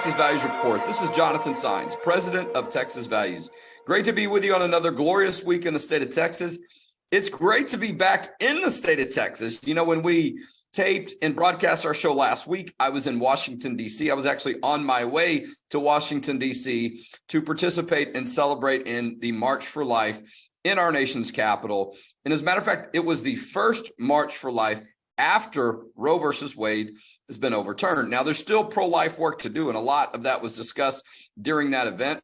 Texas Values Report. This is Jonathan Saenz, president of Texas Values. Great to be with you on another glorious week in the state of Texas. It's great to be back in the state of Texas. You know, when we taped and broadcast our show last week, I was in Washington, D.C. I was actually on my way to Washington, D.C. to participate and celebrate in the March for Life in our nation's capital. And as a matter of fact, it was the first March for Life after Roe versus Wade has been overturned. Now, there's still pro-life work to do, and a lot of that was discussed during that event.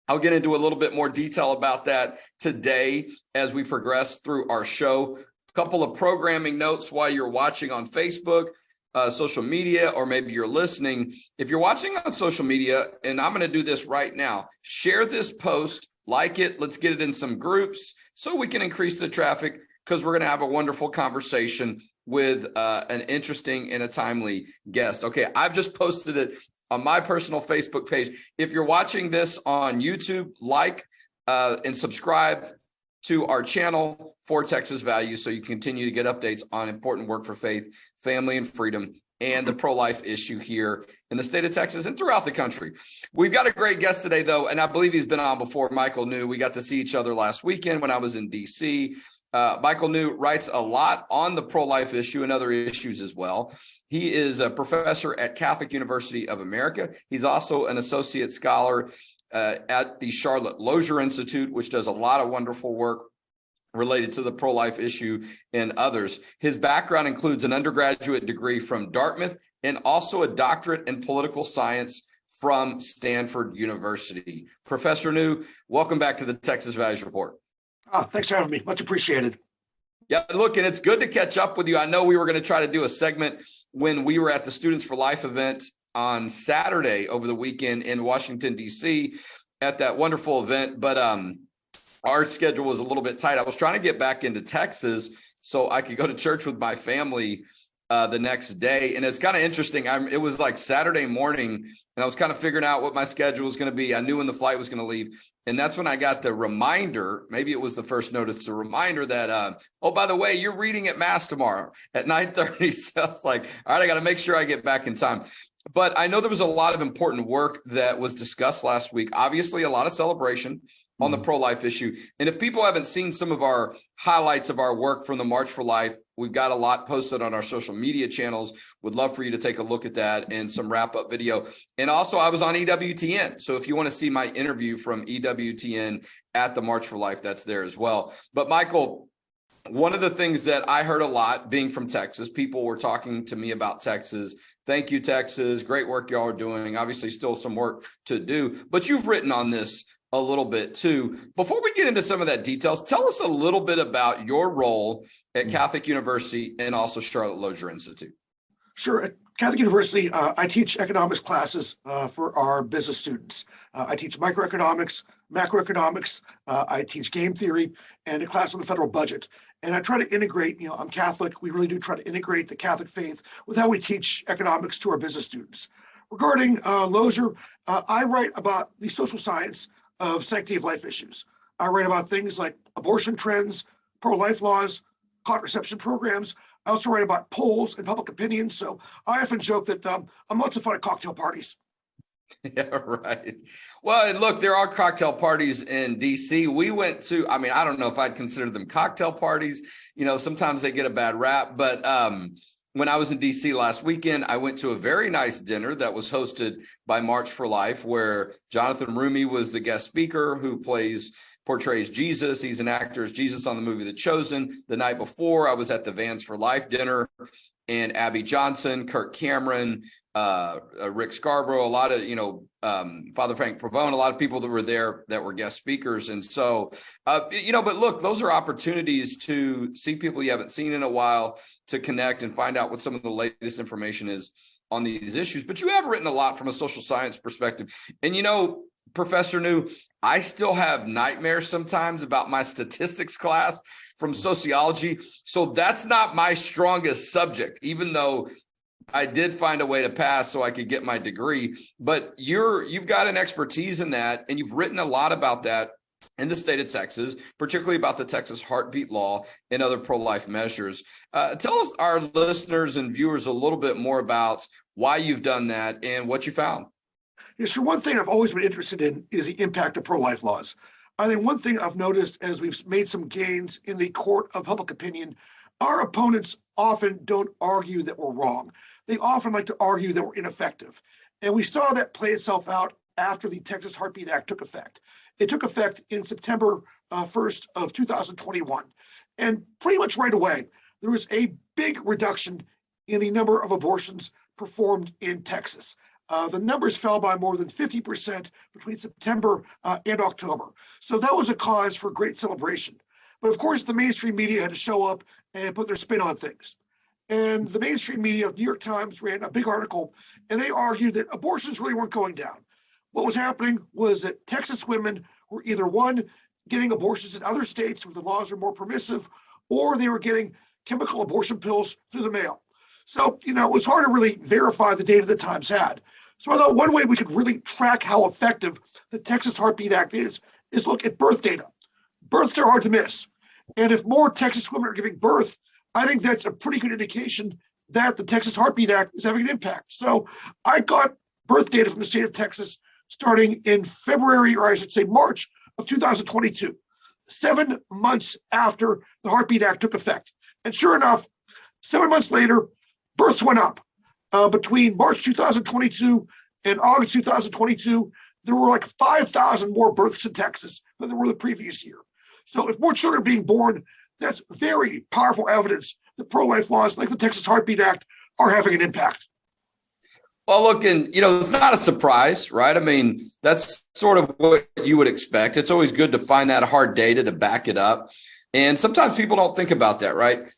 I'll get into a little bit more detail about that today as we progress through our show. A couple of programming notes while you're watching on Facebook, social media, or maybe you're listening. If you're watching on social media, and I'm going to do this right now, share this post, like it, let's get it in some groups so we can increase the traffic, because we're going to have a wonderful conversation with an interesting and a timely guest. Okay, I've just posted it on my personal Facebook page. If you're watching this on YouTube, like and subscribe to our channel for Texas Values so you continue to get updates on important work for faith, family, and freedom, and the pro-life issue here in the state of Texas and throughout the country. We've got a great guest today, though, and I believe he's been on before. Michael New. We got to see each other last weekend when I was in D.C. Michael New writes a lot on the pro-life issue and other issues as well. He is a professor at Catholic University of America. He's also an associate scholar at the Charlotte Lozier Institute, which does a lot of wonderful work related to the pro-life issue and others. His background includes an undergraduate degree from Dartmouth and also a doctorate in political science from Stanford University. Professor New, welcome back to the Texas Values Report. Thanks for having me. Much appreciated. Yeah, look, and it's good to catch up with you. I know we were going to try to do a segment when we were at the Students for Life event on Saturday over the weekend in Washington, D.C. at that wonderful event, but our schedule was a little bit tight. I was trying to get back into Texas so I could go to church with my family the next day. And it's kind of interesting. It was like Saturday morning, and I was kind of figuring out what my schedule was going to be. I knew when the flight was going to leave. And that's when I got the reminder, maybe it was the first notice, the reminder that, oh, by the way, you're reading at Mass tomorrow at 9:30. So I was like, all right, I got to make sure I get back in time. But I know there was a lot of important work that was discussed last week. Obviously, a lot of celebration on the pro-life issue. And if people haven't seen some of our highlights of our work from the March for Life, we've got a lot posted on our social media channels. Would love for you to take a look at that and some wrap-up video. And also, I was on EWTN. So if you want to see my interview from EWTN at the March for Life, that's there as well. But Michael, one of the things that I heard a lot being from Texas, people were talking to me about Texas. Thank you, Texas. Great work y'all are doing. Obviously, still some work to do. But you've written on this a little bit too. Before we get into some of that details, tell us a little bit about your role at Catholic University and also Charlotte Lozier Institute. Sure. At Catholic University, I teach economics classes for our business students. I teach microeconomics, macroeconomics, I teach game theory, and a class on the federal budget. And I try to integrate, I'm Catholic, we really do try to integrate the Catholic faith with how we teach economics to our business students. Regarding Lozier, I write about the social science of sanctity of life issues. I write about things like abortion trends, pro-life laws, contraception programs. I also write about polls and public opinion. So I often joke that I'm lots of fun at cocktail parties. Yeah, right. Well, and look, there are cocktail parties in D.C. We went to, I don't know if I'd consider them cocktail parties. Sometimes they get a bad rap, but when I was in D.C. last weekend, I went to a very nice dinner that was hosted by March for Life, where Jonathan Roumie was the guest speaker who portrays Jesus. He's an actor as Jesus on the movie The Chosen. The night before, I was at the Vans for Life dinner, and Abby Johnson, Kirk Cameron, Rick Scarborough, a lot of, Father Frank Pavone, a lot of people that were there that were guest speakers. And so, but look, those are opportunities to see people you haven't seen in a while, to connect and find out what some of the latest information is on these issues. But you have written a lot from a social science perspective. And, Professor New, I still have nightmares sometimes about my statistics class from sociology. So that's not my strongest subject, even though I did find a way to pass so I could get my degree. But you've got an expertise in that, and you've written a lot about that in the state of Texas, particularly about the Texas heartbeat law and other pro-life measures. Tell us, our listeners and viewers, a little bit more about why you've done that and what you found. Yes, sure. One thing I've always been interested in is the impact of pro-life laws. I think one thing I've noticed as we've made some gains in the court of public opinion, our opponents often don't argue that we're wrong. They often like to argue that we're ineffective. And we saw that play itself out after the Texas Heartbeat Act took effect. It took effect in September 1st of 2021. And pretty much right away, there was a big reduction in the number of abortions performed in Texas. The numbers fell by more than 50% between September and October. So that was a cause for great celebration. But of course, the mainstream media had to show up and put their spin on things. And the mainstream media, New York Times, ran a big article, and they argued that abortions really weren't going down. What was happening was that Texas women were either, one, getting abortions in other states where the laws are more permissive, or they were getting chemical abortion pills through the mail. So, it was hard to really verify the data the Times had. So I thought one way we could really track how effective the Texas Heartbeat Act is look at birth data. Births are hard to miss. And if more Texas women are giving birth, I think that's a pretty good indication that the Texas Heartbeat Act is having an impact. So I got birth data from the state of Texas starting in February, or I should say March of 2022, 7 months after the Heartbeat Act took effect. And sure enough, 7 months later, births went up. Between March 2022 and August 2022, there were like 5,000 more births in Texas than there were the previous year. So if more children are being born, that's very powerful evidence that pro-life laws like the Texas Heartbeat Act are having an impact. Well, look, and, it's not a surprise, right? I mean, that's sort of what you would expect. It's always good to find that hard data to back it up. And sometimes people don't think about that, right?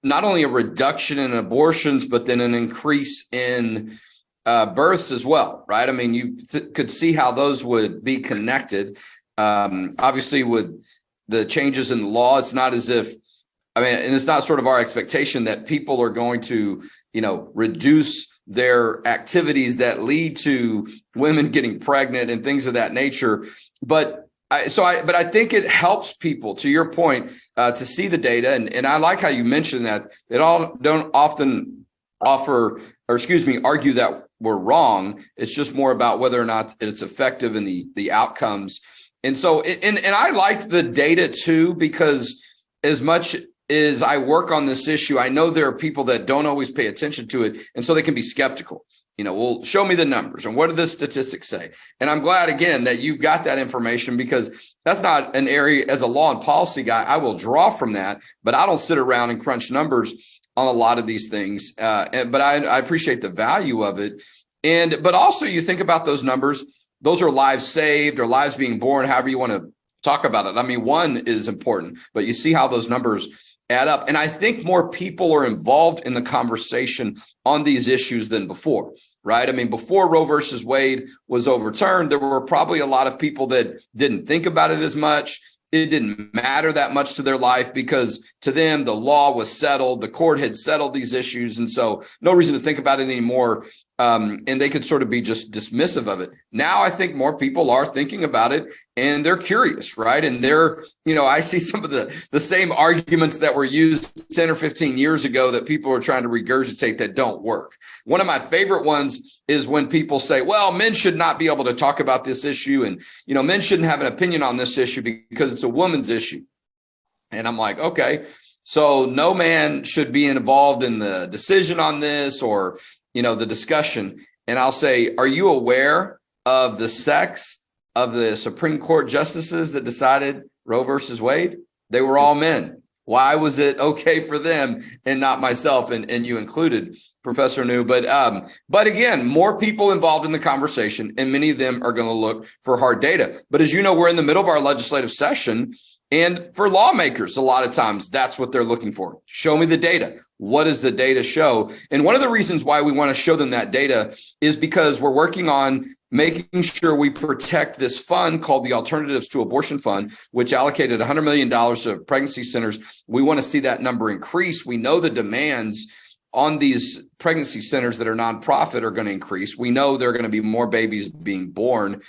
Not only a reduction in abortions, but then an increase in births as well, right? I mean, you could see how those would be connected. Obviously, with the changes in the law, it's not as if, and it's not sort of our expectation that people are going to, reduce their activities that lead to women getting pregnant and things of that nature. But I think it helps people, to your point, to see the data. And I like how you mentioned that they all don't often argue that we're wrong. It's just more about whether or not it's effective in the outcomes. And so, and I like the data too, because as much as I work on this issue, I know there are people that don't always pay attention to it. And so they can be skeptical. Well, show me the numbers and what do the statistics say? And I'm glad, again, that you've got that information, because that's not an area, as a law and policy guy, I will draw from that, but I don't sit around and crunch numbers on a lot of these things. But I appreciate the value of it. But also you think about those numbers, those are lives saved or lives being born, however you want to talk about it. I mean, one is important, but you see how those numbers add up. And I think more people are involved in the conversation on these issues than before, right? I mean, before Roe versus Wade was overturned, there were probably a lot of people that didn't think about it as much. It didn't matter that much to their life, because to them, the law was settled. The court had settled these issues. And so no reason to think about it anymore. And they could sort of be just dismissive of it. Now, I think more people are thinking about it and they're curious, right? And they're, I see some of the same arguments that were used 10 or 15 years ago that people are trying to regurgitate that don't work. One of my favorite ones is when people say, well, men should not be able to talk about this issue. And, men shouldn't have an opinion on this issue because it's a woman's issue. And I'm like, okay, so no man should be involved in the decision on this or the discussion. And I'll say, are you aware of the sex of the Supreme Court justices that decided Roe versus Wade? They were all men. Why was it okay for them and not myself and you included, Professor New? But again, more people involved in the conversation, and many of them are going to look for hard data. But as you know, we're in the middle of our legislative session. And for lawmakers, a lot of times that's what they're looking for. Show me the data. What does the data show? And one of the reasons why we want to show them that data is because we're working on making sure we protect this fund called the Alternatives to Abortion Fund, which allocated $100 million to pregnancy centers. We want to see that number increase. We know the demands on these pregnancy centers that are nonprofit are going to increase. We know there are going to be more babies being born.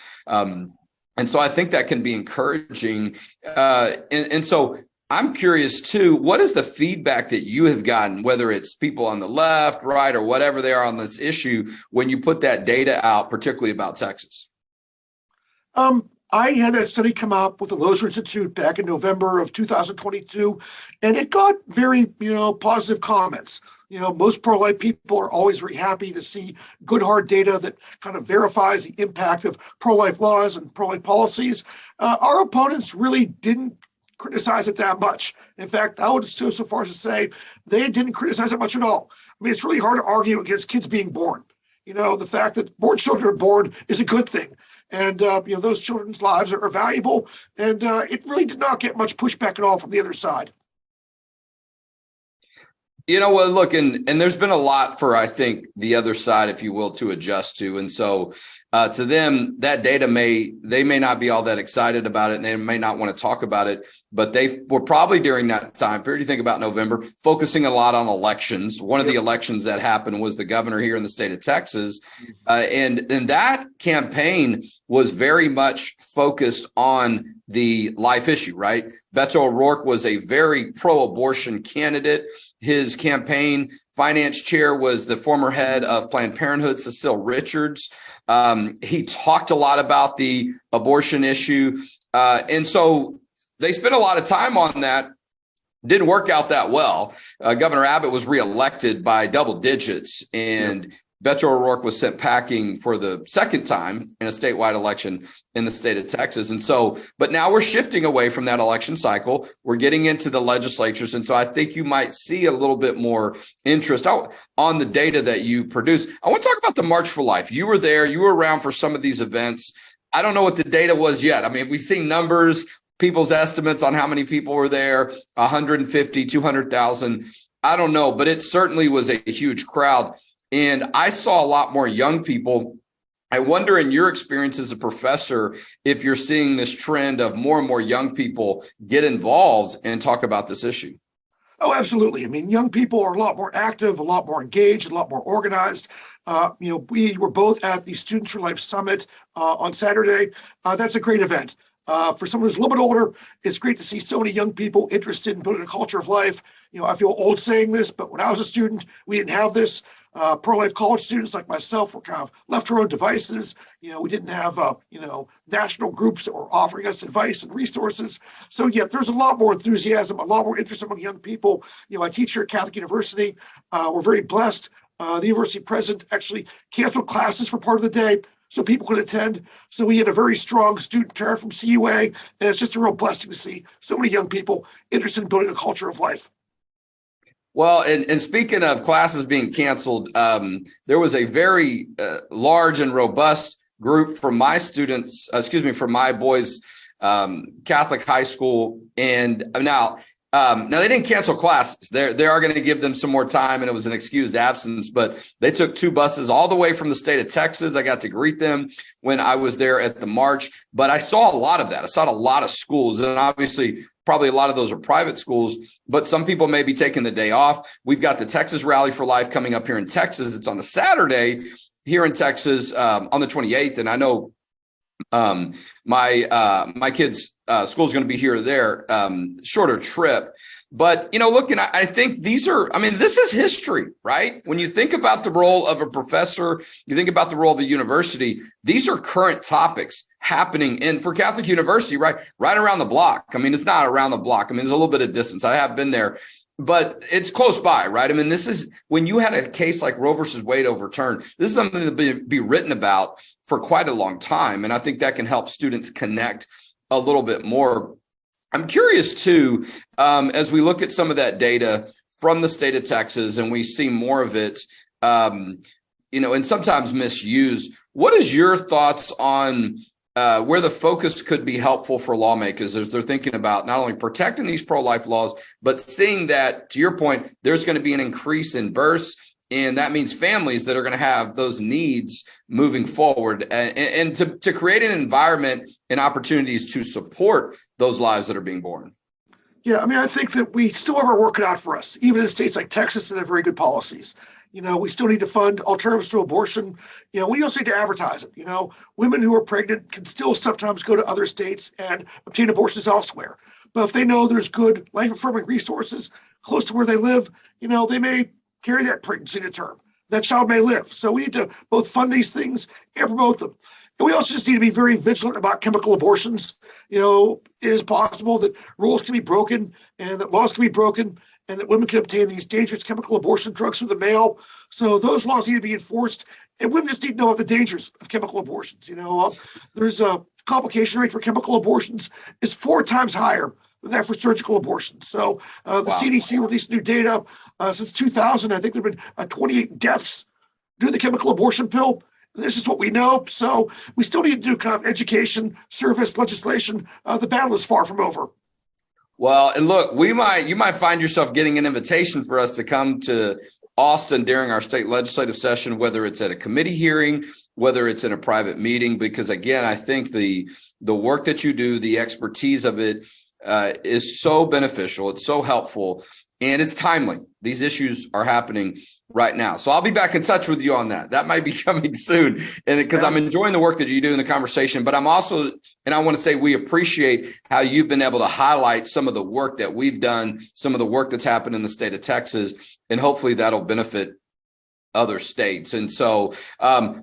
And so I think that can be encouraging. And so I'm curious too, what is the feedback that you have gotten, whether it's people on the left, right, or whatever they are on this issue, when you put that data out, particularly about Texas? I had that study come out with the Lozer Institute back in November of 2022, and it got very, positive comments. Most pro-life people are always very happy to see good hard data that kind of verifies the impact of pro-life laws and pro-life policies. Our opponents really didn't criticize it that much. In fact, I would go so far as to say they didn't criticize it much at all. I mean, it's really hard to argue against kids being born. The fact that more children are born is a good thing. And, those children's lives are valuable. And it really did not get much pushback at all from the other side. Well, look, and there's been a lot for, I think, the other side, if you will, to adjust to. And so to them, that data they may not be all that excited about it, and they may not want to talk about it, but they were probably during that time period, you think about November, focusing a lot on elections. One of the elections that happened was the governor here in the state of Texas. And that campaign was very much focused on the life issue, right? Beto O'Rourke was a very pro-abortion candidate. His campaign finance chair was the former head of Planned Parenthood, Cecile Richards. He talked a lot about the abortion issue. And so they spent a lot of time on that. Didn't work out that well. Governor Abbott was reelected by double digits, and Beto O'Rourke was sent packing for the second time in a statewide election in the state of Texas. And so, but now we're shifting away from that election cycle. We're getting into the legislatures. And so I think you might see a little bit more interest on the data that you produce. I want to talk about the March for Life. You were there, you were around for some of these events. I don't know what the data was yet. I mean, we've seen numbers, people's estimates on how many people were there, 150, 200,000. I don't know, but it certainly was a huge crowd. And I saw a lot more young people. I wonder, in your experience as a professor, if you're seeing this trend of more and more young people get involved and talk about this issue. Oh, absolutely. I mean, young people are a lot more active, a lot more engaged, a lot more organized. We were both at the Students for Life Summit on Saturday. That's a great event. For someone who's a little bit older, it's great to see so many young people interested in building a culture of life. I feel old saying this, but when I was a student, we didn't have this. Pro-life college students like myself were kind of left to our own devices. We didn't have, national groups that were offering us advice and resources. So, there's a lot more enthusiasm, a lot more interest among young people. I teach here at Catholic University. We're very blessed. The university president actually canceled classes for part of the day so people could attend. So we had a very strong student turnout from CUA, and it's just a real blessing to see so many young people interested in building a culture of life. Well, and speaking of classes being canceled, there was a very large and robust group from my students, from my boys' Catholic high school. And now they didn't cancel classes. They are going to give them some more time, and it was an excused absence. But they took 2 buses all the way from the state of Texas. I got to greet them when I was there at the march. But I saw a lot of that. I saw a lot of schools, and obviously probably a lot of those are private schools, but some people may be taking the day off. We've got the Texas Rally for Life coming up here in Texas. It's on a Saturday here in Texas on the 28th. And I know my kids' school is going to be here or there, shorter trip. But, I think this is history, right? When you think about the role of a professor, you think about the role of the university, these are current topics happening for Catholic University, right around the block. I mean, it's not around the block. I mean, there's a little bit of distance. I have been there, but it's close by, right? I mean, this is when you had a case like Roe versus Wade overturned. This is something to be written about for quite a long time. And I think that can help students connect a little bit more. I'm curious too, as we look at some of that data from the state of Texas and we see more of it, and sometimes misused. What is your thoughts on where the focus could be helpful for lawmakers as they're thinking about not only protecting these pro-life laws, but seeing that, to your point, there's going to be an increase in births, and that means families that are going to have those needs moving forward, and to create an environment and opportunities to support those lives that are being born. Yeah, I think that we still have our work cut out for us, even in states like Texas that have very good policies. We still need to fund alternatives to abortion. We also need to advertise it. Women who are pregnant can still sometimes go to other states and obtain abortions elsewhere. but if they know there's good life affirming resources close to where they live, they may carry that pregnancy to term. That child may live. So we need to both fund these things and promote them. And we also just need to be very vigilant about chemical abortions. It is possible that rules can be broken and that laws can be broken and that women can obtain these dangerous chemical abortion drugs through the mail. So those laws need to be enforced, and women just need to know about the dangers of chemical abortions. There's a complication rate for chemical abortions is 4 times higher than that for surgical abortions. So the CDC released new data since 2000. I think there have been 28 deaths due to the chemical abortion pill. This is what we know. So we still need to do kind of education, service, legislation. The battle is far from over. Well, and look, you might find yourself getting an invitation for us to come to Austin during our state legislative session, whether it's at a committee hearing, whether it's in a private meeting, because again, I think the work that you do, the expertise of it is so beneficial. It's so helpful, and it's timely. These issues are happening right now. So I'll be back in touch with you on that. That might be coming soon. And because I'm enjoying the work that you do in the conversation, but I'm also, and I want to say we appreciate how you've been able to highlight some of the work that we've done, some of the work that's happened in the state of Texas, and hopefully that'll benefit other states. And so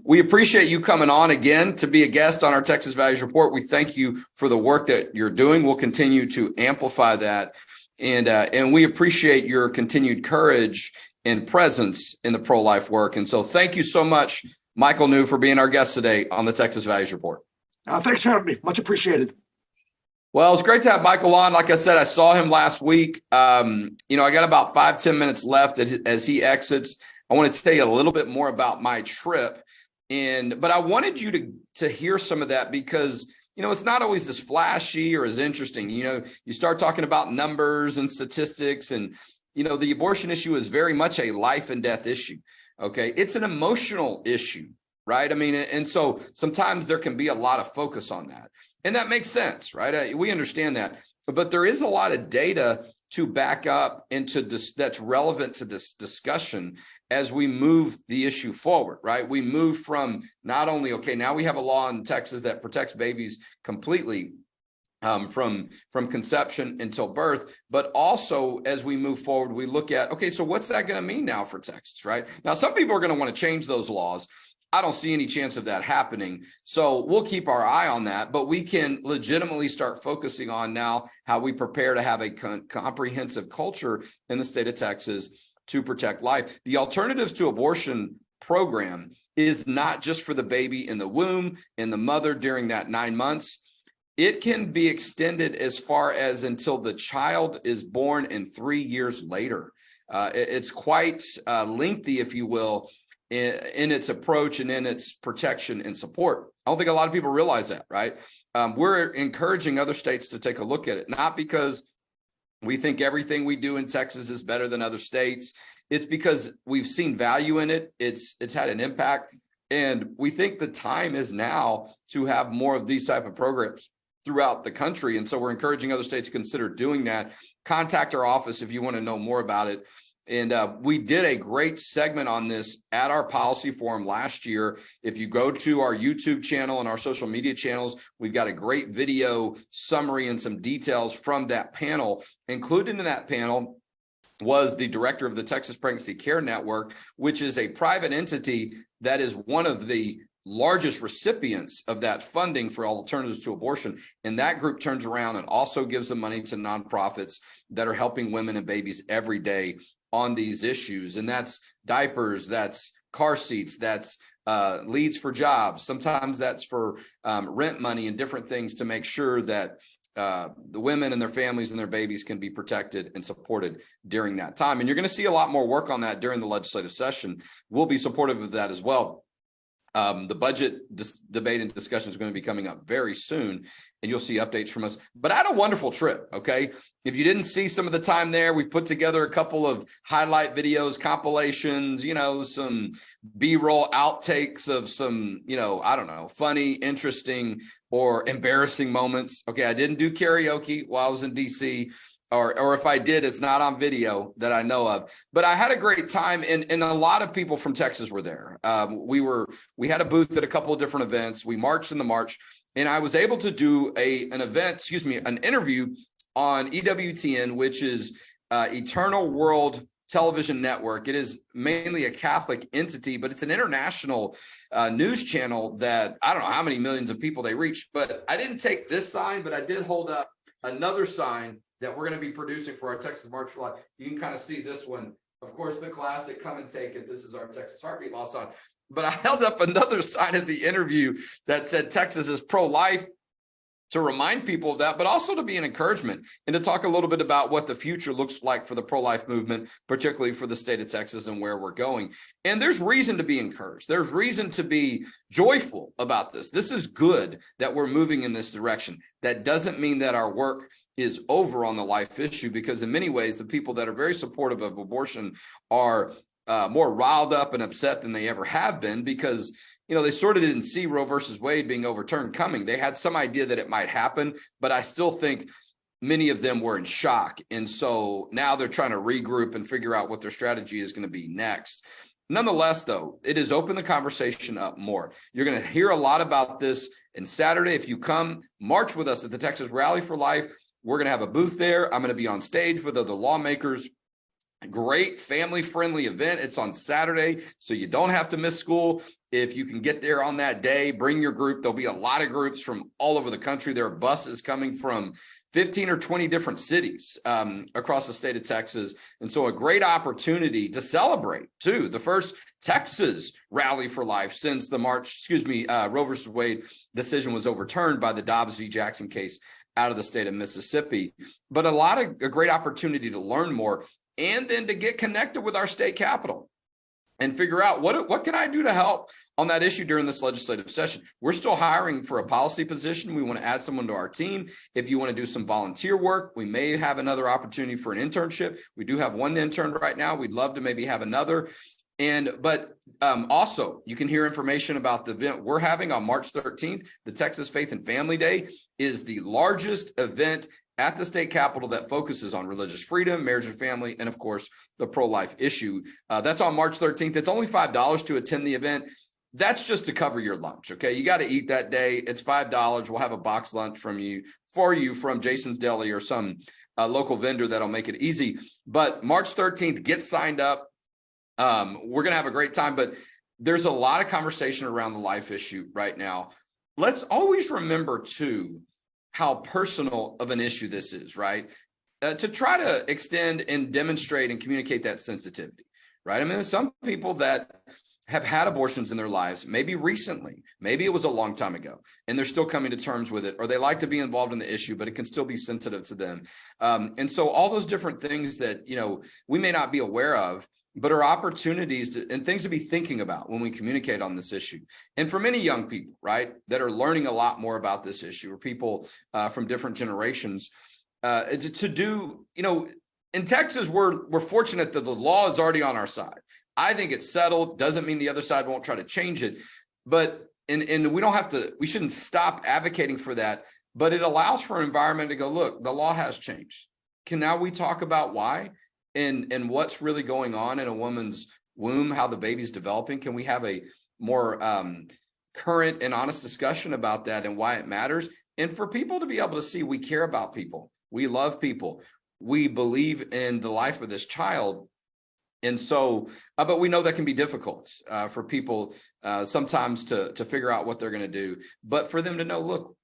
we appreciate you coming on again to be a guest on our Texas Values Report. We thank you for the work that you're doing. We'll continue to amplify that. And we appreciate your continued courage and presence in the pro-life work. And so thank you so much, Michael New, for being our guest today on the Texas Values Report. Thanks for having me. Much appreciated. Well, it's great to have Michael on. Like I said, I saw him last week. I got about 5-10 minutes left as he exits. I want to tell you a little bit more about my trip. But I wanted you to hear some of that because it's not always as flashy or as interesting. You start talking about numbers and statistics, and the abortion issue is very much a life and death issue. Okay. It's an emotional issue, right? And so sometimes there can be a lot of focus on that, and that makes sense, right? We understand that, but there is a lot of data to back up into this that's relevant to this discussion as we move the issue forward, right? We move from not only, okay, now we have a law in Texas that protects babies completely from conception until birth, but also as we move forward, we look at, okay, so what's that going to mean now for Texas, right? Now, some people are going to want to change those laws. I don't see any chance of that happening. So we'll keep our eye on that, but we can legitimately start focusing on now how we prepare to have a comprehensive culture in the state of Texas to protect life. The Alternatives to Abortion program is not just for the baby in the womb and the mother during that 9 months. It can be extended as far as until the child is born and 3 years later. It's quite lengthy, if you will, in its approach and in its protection and support. I don't think a lot of people realize that, right? We're encouraging other states to take a look at it, not because we think everything we do in Texas is better than other states. It's because we've seen value in it. It's had an impact, and we think the time is now to have more of these type of programs throughout the country. And so we're encouraging other states to consider doing that. Contact our office if you want to know more about it. And we did a great segment on this at our policy forum last year. If you go to our YouTube channel and our social media channels, we've got a great video summary and some details from that panel. Included in that panel was the director of the Texas Pregnancy Care Network, which is a private entity that is one of the largest recipients of that funding for Alternatives to Abortion. And that group turns around and also gives the money to nonprofits that are helping women and babies every day on these issues. And that's diapers, that's car seats, that's leads for jobs. Sometimes that's for rent money and different things to make sure that the women and their families and their babies can be protected and supported during that time. And you're going to see a lot more work on that during the legislative session. We'll be supportive of that as well. The budget debate and discussion is going to be coming up very soon, and you'll see updates from us. But I had a wonderful trip, okay? If you didn't see some of the time there, we've put together a couple of highlight videos, compilations, some B-roll outtakes of some, funny, interesting, or embarrassing moments. Okay, I didn't do karaoke while I was in D.C., or if I did, it's not on video that I know of. But I had a great time, and a lot of people from Texas were there. We had a booth at a couple of different events. We marched in the march, and I was able to do an interview on EWTN, which is Eternal World Television Network. It is mainly a Catholic entity, but it's an international news channel that I don't know how many millions of people they reach. But I didn't take this sign, but I did hold up another sign that we're going to be producing for our Texas March for Life. You can kind of see this one. Of course, the classic "Come and Take It." This is our Texas Heartbeat Law sign. But I held up another sign at the interview that said Texas is pro-life, to remind people of that, but also to be an encouragement and to talk a little bit about what the future looks like for the pro-life movement, particularly for the state of Texas and where we're going. And there's reason to be encouraged. There's reason to be joyful about this. This is good that we're moving in this direction. That doesn't mean that our work is over on the life issue, because in many ways, the people that are very supportive of abortion are more riled up and upset than they ever have been, because they sort of didn't see Roe versus Wade being overturned coming. They had some idea that it might happen, but I still think many of them were in shock. And so now they're trying to regroup and figure out what their strategy is going to be next. Nonetheless, though, it has opened the conversation up more. You're going to hear a lot about this. And Saturday, if you come march with us at the Texas Rally for Life, we're going to have a booth there. I'm going to be on stage with other lawmakers. Great family-friendly event. It's on Saturday, so you don't have to miss school. If you can get there on that day, bring your group. There'll be a lot of groups from all over the country. There are buses coming from 15 or 20 different cities across the state of Texas. And so a great opportunity to celebrate, too, the first Texas Rally for Life since the Roe versus Wade decision was overturned by the Dobbs v. Jackson case out of the state of Mississippi. But a great opportunity to learn more, and then to get connected with our state capitol and figure out what can I do to help on that issue during this legislative session. We're still hiring for a policy position. We want to add someone to our team. If you want to do some volunteer work, we may have another opportunity for an internship. We do have one intern right now. We'd love to maybe have another. But also, you can hear information about the event we're having on March 13th. The Texas Faith and Family Day is the largest event at the state capitol that focuses on religious freedom, marriage and family, and of course, the pro-life issue. That's on March 13th. It's only $5 to attend the event. That's just to cover your lunch, okay? You got to eat that day. It's $5. We'll have a box lunch for you from Jason's Deli or some local vendor that'll make it easy. But March 13th, get signed up. We're going to have a great time, but there's a lot of conversation around the life issue right now. Let's always remember, too, how personal of an issue this is, right? To try to extend and demonstrate and communicate that sensitivity, right? I mean, there's some people that have had abortions in their lives, maybe recently, maybe it was a long time ago, and they're still coming to terms with it, or they like to be involved in the issue, but it can still be sensitive to them. And so all those different things that, we may not be aware of, but are opportunities and things to be thinking about when we communicate on this issue. And for many young people, right, that are learning a lot more about this issue, or people from different generations, to do, in Texas, we're fortunate that the law is already on our side. I think it's settled. Doesn't mean the other side won't try to change it, but and we shouldn't stop advocating for that. But it allows for an environment to go, look, the law has changed. Now we talk about why? And what's really going on in a woman's womb, how the baby's developing? Can we have a more current and honest discussion about that and why it matters? And for people to be able to see we care about people, we love people, we believe in the life of this child. And so, but we know that can be difficult for people sometimes to figure out what they're going to do. But for them to know, look,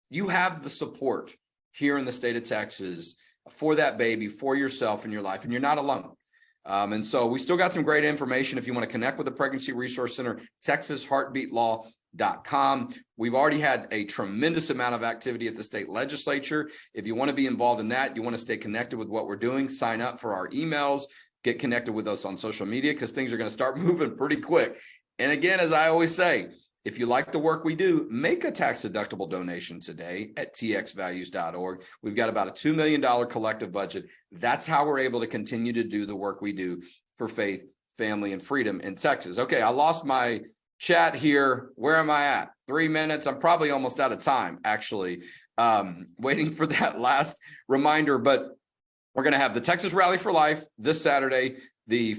you have the support here in the state of Texas for that baby, for yourself and your life, and you're not alone. And so we still got some great information. If you want to connect with the Pregnancy Resource Center, TexasHeartbeatLaw.com. We've already had a tremendous amount of activity at the state legislature. If you want to be involved in that, you want to stay connected with what we're doing, sign up for our emails, get connected with us on social media, because things are going to start moving pretty quick. And again, as I always say, if you like the work we do, make a tax-deductible donation today at txvalues.org. We've got about a $2 million collective budget. That's how we're able to continue to do the work we do for faith, family, and freedom in Texas. Okay, I lost my chat here. Where am I at? 3 minutes. I'm probably almost out of time, actually, waiting for that last reminder. But we're going to have the Texas Rally for Life this Saturday. The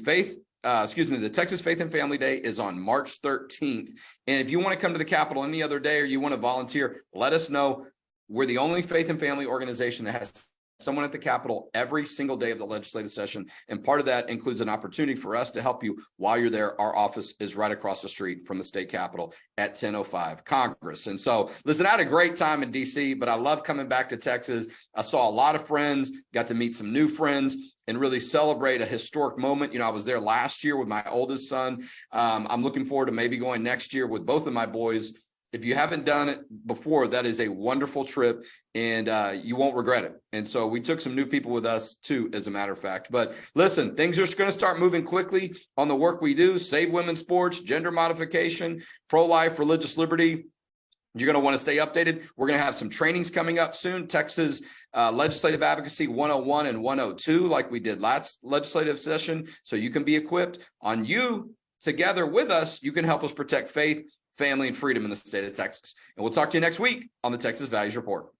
Texas Faith and Family Day is on March 13th. And if you want to come to the Capitol any other day, or you want to volunteer, let us know. We're the only faith and family organization that has someone at the Capitol every single day of the legislative session. And part of that includes an opportunity for us to help you while you're there. Our office is right across the street from the state Capitol at 1005 Congress. And so, listen, I had a great time in DC, but I love coming back to Texas. I saw a lot of friends, got to meet some new friends, and really celebrate a historic moment. You know, I was there last year with my oldest son. I'm looking forward to maybe going next year with both of my boys. If you haven't done it before, that is a wonderful trip, and you won't regret it. And so we took some new people with us too, as a matter of fact. But listen, things are going to start moving quickly on the work we do. Save Women's Sports, gender modification, pro-life, religious liberty. You're going to want to stay updated. We're going to have some trainings coming up soon. Texas Legislative Advocacy 101 and 102, like we did last legislative session. So you can be equipped on you together with us. You can help us protect faith, family, and freedom in the state of Texas. And we'll talk to you next week on the Texas Values Report.